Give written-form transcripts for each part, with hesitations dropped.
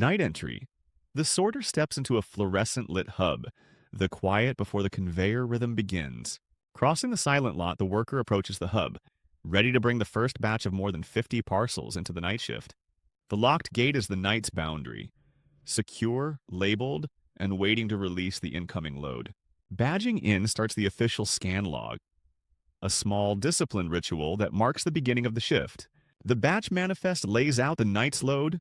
Night entry. The sorter steps into a fluorescent lit hub, the quiet before the conveyor rhythm begins. Crossing the silent lot, the worker approaches the hub, ready to bring the first batch of more than 50 parcels into the night shift. The locked gate is the night's boundary, secure, labeled, and waiting to release the incoming load. Badging in starts the official scan log, a small discipline ritual that marks the beginning of the shift. The batch manifest lays out the night's load,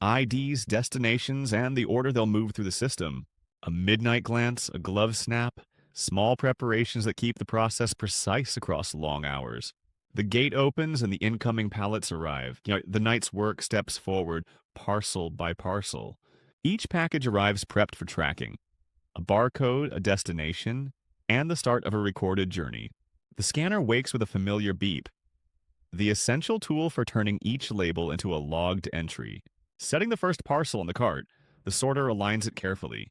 IDs, destinations, and the order they'll move through the system. A midnight glance, a glove snap, small preparations that keep the process precise across long hours. The gate opens and the incoming pallets arrive. The night's work steps forward, parcel by parcel. Each package arrives prepped for tracking. A barcode, a destination, and the start of a recorded journey. The scanner wakes with a familiar beep, the essential tool for turning each label into a logged entry. Setting the first parcel on the cart, the sorter aligns it carefully.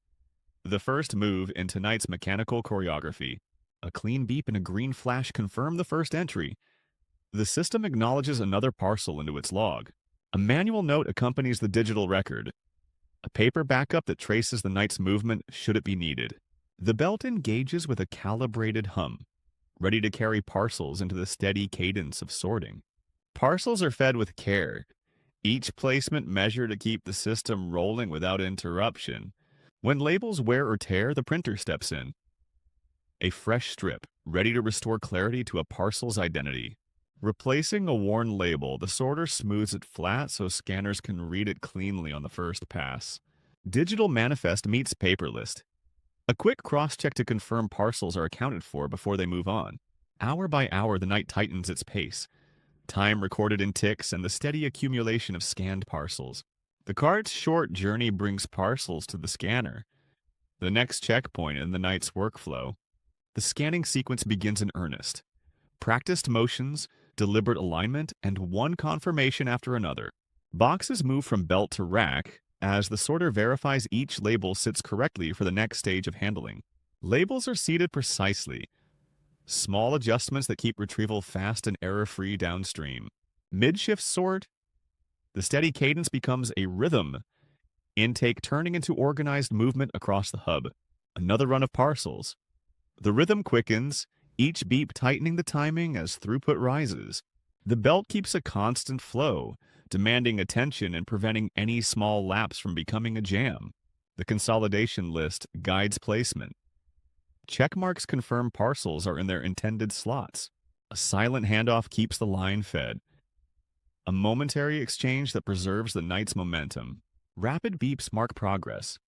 The first move in tonight's mechanical choreography. A clean beep and a green flash confirm the first entry. The system acknowledges another parcel into its log. A manual note accompanies the digital record, a paper backup that traces the night's movement should it be needed. The belt engages with a calibrated hum, ready to carry parcels into the steady cadence of sorting. Parcels are fed with care, each placement measured to keep the system rolling without interruption. When labels wear or tear, the printer steps in. A fresh strip, ready to restore clarity to a parcel's identity. Replacing a worn label, the sorter smooths it flat so scanners can read it cleanly on the first pass. Digital manifest meets paper list. A quick cross-check to confirm parcels are accounted for before they move on. Hour by hour, the night tightens its pace. Time recorded in ticks and the steady accumulation of scanned parcels. The cart's short journey brings parcels to the scanner, the next checkpoint in the night's workflow. The scanning sequence begins in earnest. Practiced motions, deliberate alignment, and one confirmation after another. Boxes move from belt to rack as the sorter verifies each label sits correctly for the next stage of handling. Labels are seated precisely. Small adjustments that keep retrieval fast and error-free downstream. Midshift Sort. The steady cadence becomes a rhythm, intake turning into organized movement across the hub. Another run of parcels. The rhythm quickens, each beep tightening the timing as throughput rises. The belt keeps a constant flow, demanding attention and preventing any small lapse from becoming a jam. The consolidation list guides placement. Check marks confirm parcels are in their intended slots. A silent handoff keeps the line fed. A momentary exchange that preserves the night's momentum. Rapid beeps mark progress.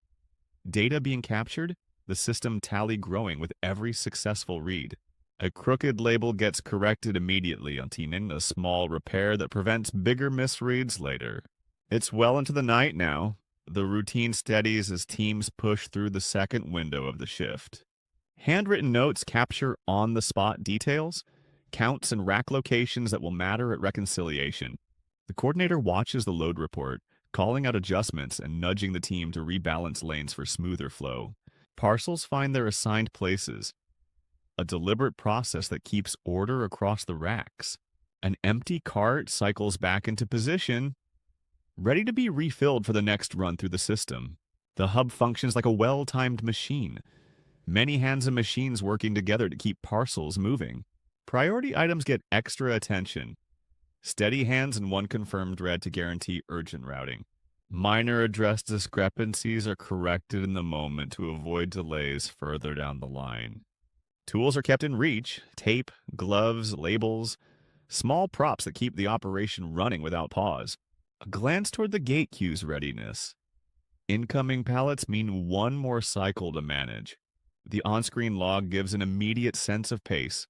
Data being captured, the system tally growing with every successful read. A crooked label gets corrected immediately on a small repair that prevents bigger misreads later. It's well into the night now. The routine steadies as teams push through the second window of the shift. Handwritten notes capture on-the-spot details, counts and rack locations that will matter at reconciliation. The coordinator watches the load report, calling out adjustments and nudging the team to rebalance lanes for smoother flow. Parcels find their assigned places, a deliberate process that keeps order across the racks. An empty cart cycles back into position, ready to be refilled for the next run through the system. The hub functions like a well-timed machine, many hands and machines working together to keep parcels moving. Priority items get extra attention. Steady hands and one confirmed read to guarantee urgent routing. Minor address discrepancies are corrected in the moment to avoid delays further down the line. Tools are kept in reach: tape, gloves, labels, small props that keep the operation running without pause. A glance toward the gate cues readiness. Incoming pallets mean one more cycle to manage. The on-screen log gives an immediate sense of pace,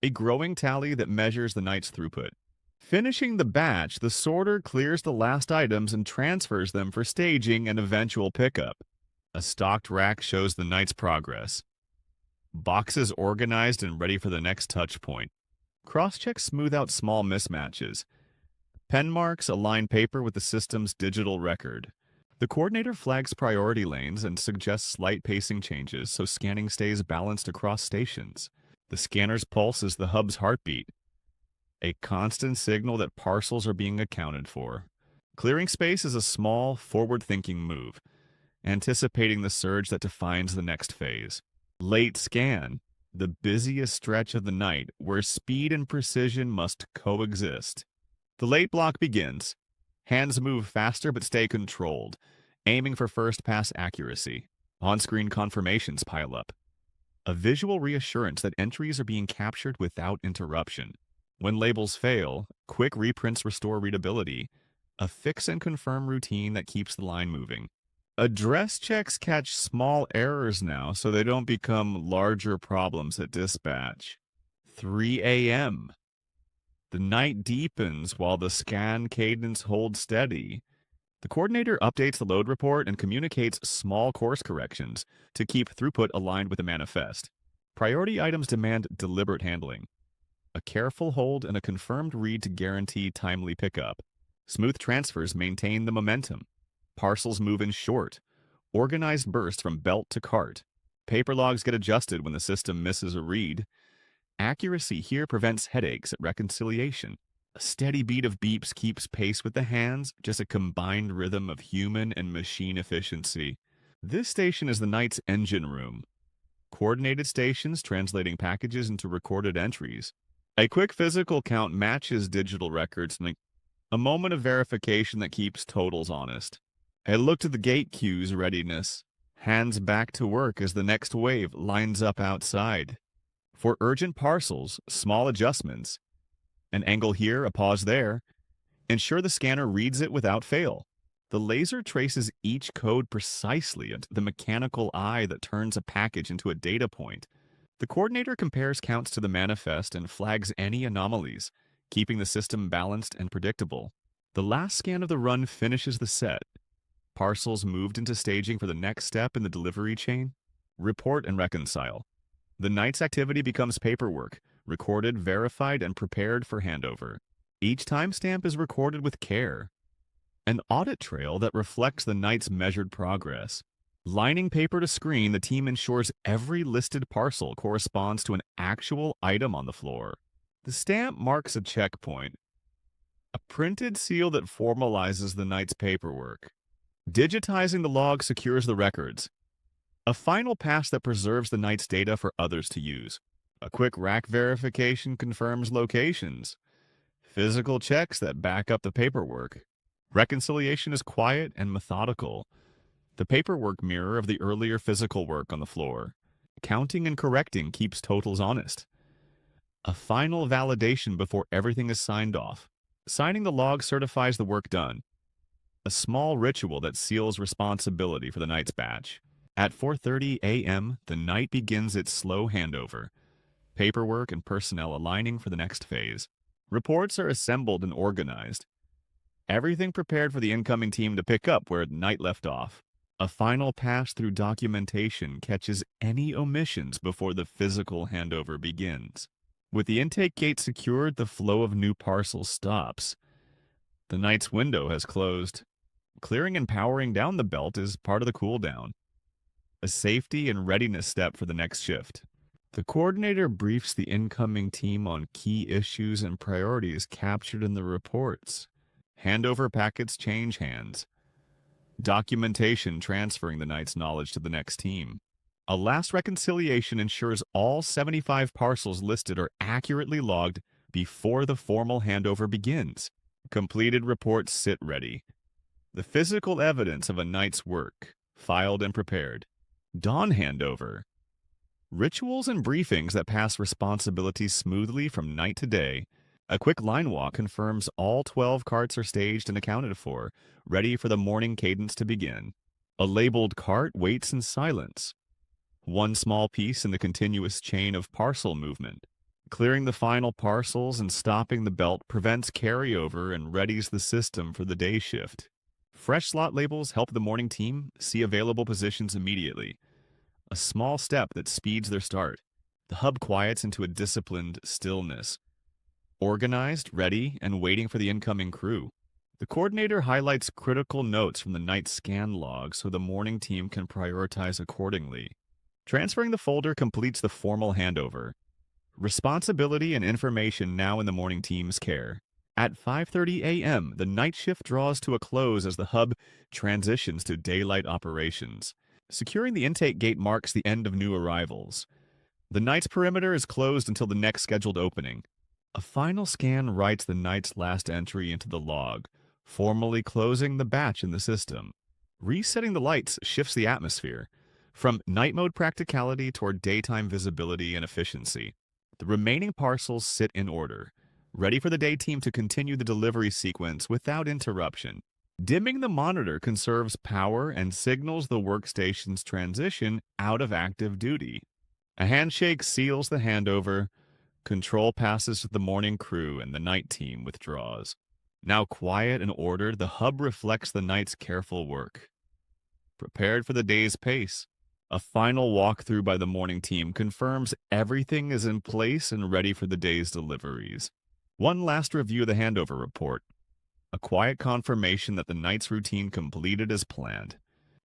a growing tally that measures the night's throughput. Finishing the batch, the sorter clears the last items and transfers them for staging and eventual pickup. A stocked rack shows the night's progress. Boxes organized and ready for the next touch point. Cross-checks smooth out small mismatches. Pen marks align paper with the system's digital record. The coordinator flags priority lanes and suggests slight pacing changes so scanning stays balanced across stations. The scanner's pulse is the hub's heartbeat, a constant signal that parcels are being accounted for. Clearing space is a small, forward-thinking move, anticipating the surge that defines the next phase. Late scan, the busiest stretch of the night where speed and precision must coexist. The late block begins. Hands move faster but stay controlled, aiming for first pass accuracy. On-screen confirmations pile up. A visual reassurance that entries are being captured without interruption. When labels fail, quick reprints restore readability, a fix and confirm routine that keeps the line moving. Address checks catch small errors now so they don't become larger problems at dispatch. 3 a.m. The night deepens while the scan cadence holds steady. The coordinator updates the load report and communicates small course corrections to keep throughput aligned with the manifest. Priority items demand deliberate handling. A careful hold and a confirmed read to guarantee timely pickup. Smooth transfers maintain the momentum. Parcels move in short. Organized bursts from belt to cart. Paper logs get adjusted when the system misses a read. Accuracy here prevents headaches at reconciliation. A steady beat of beeps keeps pace with the hands, just a combined rhythm of human and machine efficiency. This station is the night's engine room. Coordinated stations translating packages into recorded entries. A quick physical count matches digital records, and a moment of verification that keeps totals honest. A look to the gate queue's readiness. Hands back to work as the next wave lines up outside. For urgent parcels, small adjustments. An angle here, a pause there. Ensure the scanner reads it without fail. The laser traces each code precisely into the mechanical eye that turns a package into a data point. The coordinator compares counts to the manifest and flags any anomalies, keeping the system balanced and predictable. The last scan of the run finishes the set. Parcels moved into staging for the next step in the delivery chain. Report and reconcile. The night's activity becomes paperwork, recorded, verified, and prepared for handover. Each timestamp is recorded with care. An audit trail that reflects the night's measured progress. Lining paper to screen, the team ensures every listed parcel corresponds to an actual item on the floor. The stamp marks a checkpoint, a printed seal that formalizes the night's paperwork. Digitizing the log secures the records. A final pass that preserves the night's data for others to use. A quick rack verification confirms locations. Physical checks that back up the paperwork. Reconciliation is quiet and methodical. The paperwork mirror of the earlier physical work on the floor. Counting and correcting keeps totals honest. A final validation before everything is signed off. Signing the log certifies the work done. A small ritual that seals responsibility for the night's batch. At 4:30 a.m., the night begins its slow handover. Paperwork and personnel aligning for the next phase. Reports are assembled and organized. Everything prepared for the incoming team to pick up where the night left off. A final pass through documentation catches any omissions before the physical handover begins. With the intake gate secured, the flow of new parcels stops. The night's window has closed. Clearing and powering down the belt is part of the cooldown. A safety and readiness step for the next shift. The coordinator briefs the incoming team on key issues and priorities captured in the reports. Handover packets change hands. Documentation transferring the night's knowledge to the next team. A last reconciliation ensures all 75 parcels listed are accurately logged before the formal handover begins. Completed reports sit ready. The physical evidence of a night's work, filed and prepared. Dawn handover. Rituals and briefings that pass responsibilities smoothly from night to day. A quick line walk confirms all 12 carts are staged and accounted for, ready for the morning cadence to begin. A labeled cart waits in silence. One small piece in the continuous chain of parcel movement. Clearing the final parcels and stopping the belt prevents carryover and readies the system for the day shift. Fresh slot labels help the morning team see available positions immediately. A small step that speeds their start. The hub quiets into a disciplined stillness. Organized, ready, and waiting for the incoming crew. The coordinator highlights critical notes from the night scan log so the morning team can prioritize accordingly. Transferring the folder completes the formal handover. Responsibility and information now in the morning team's care. At 5:30 a.m., the night shift draws to a close as the hub transitions to daylight operations. Securing the intake gate marks the end of new arrivals. The night's perimeter is closed until the next scheduled opening. A final scan writes the night's last entry into the log, formally closing the batch in the system. Resetting the lights shifts the atmosphere, from night mode practicality toward daytime visibility and efficiency. The remaining parcels sit in order, ready for the day team to continue the delivery sequence without interruption. Dimming the monitor conserves power and signals the workstation's transition out of active duty. A handshake seals the handover. Control passes to the morning crew and the night team withdraws. Now quiet and ordered, the hub reflects the night's careful work. Prepared for the day's pace. A final walkthrough by the morning team confirms everything is in place and ready for the day's deliveries. One last review of the handover report. A quiet confirmation that the night's routine completed as planned.